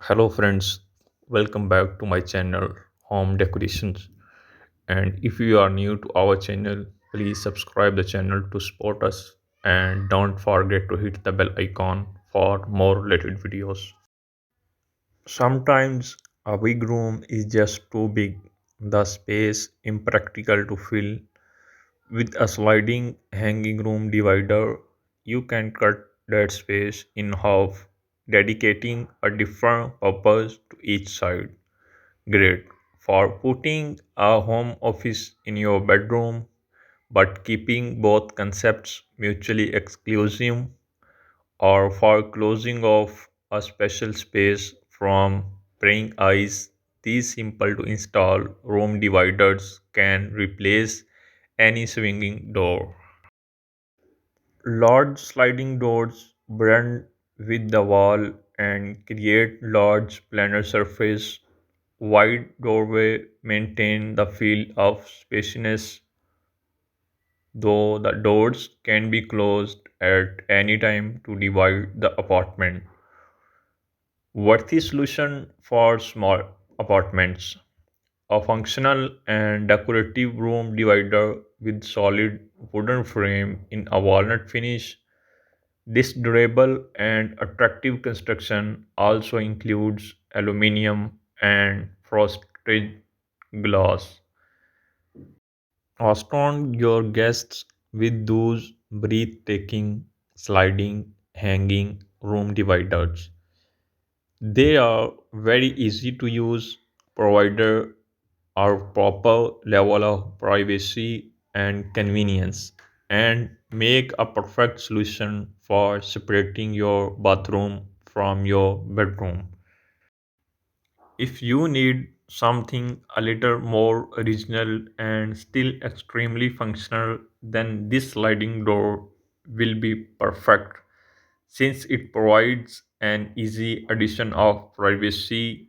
Hello friends, welcome back to my channel Home Decorations. And if you are new to our channel, please subscribe the channel to support us and don't forget to hit the bell icon for more related videos. Sometimes a big room is just too big, the space impractical to fill. With a sliding hanging room divider, you can cut that space in half, dedicating a different purpose to each side. Great for putting a home office in your bedroom, but keeping both concepts mutually exclusive, or for closing off a special space from prying eyes. These simple to install room dividers can replace any swinging door. Large sliding doors blend with the wall and create large planar surface. Wide doorway maintain the feel of spaciousness, though the doors can be closed at any time to divide the apartment. Worthy solution for small apartments. A functional and decorative room divider with solid wooden frame in a walnut finish. This durable and attractive construction also includes aluminium and frosted glass. Astound your guests with those breathtaking, sliding, hanging room dividers. They are very easy to use, provided a proper level of privacy and convenience, and make a perfect solution for separating your bathroom from your bedroom. If you need something a little more original and still extremely functional, then this sliding door will be perfect since it provides an easy addition of privacy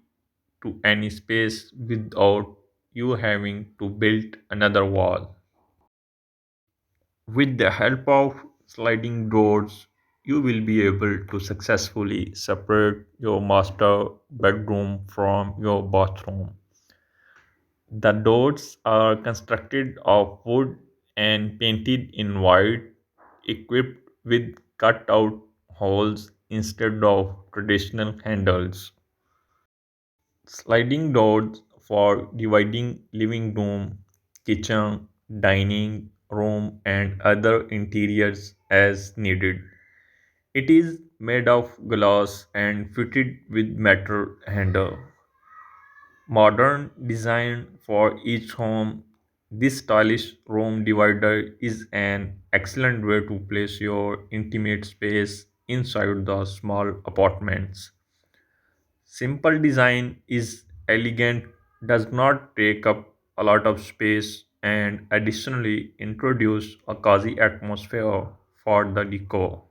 to any space without you having to build another wall. With the help of sliding doors, you will be able to successfully separate your master bedroom from your bathroom. The doors are constructed of wood and painted in white, equipped with cut out holes instead of traditional handles. Sliding doors for dividing living room, kitchen, dining room, and other interiors as needed. It is made of glass and fitted with metal handle. Modern design for each home, this stylish room divider is an excellent way to place your intimate space inside the small apartments. Simple design is elegant, does not take up a lot of space, and additionally introduce a cozy atmosphere for the decor.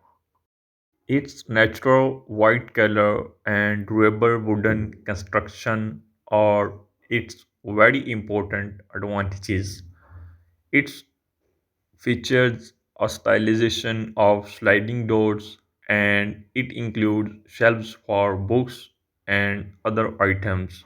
Its natural white color and durable wooden construction are its very important advantages. It features a stylization of sliding doors and it includes shelves for books and other items.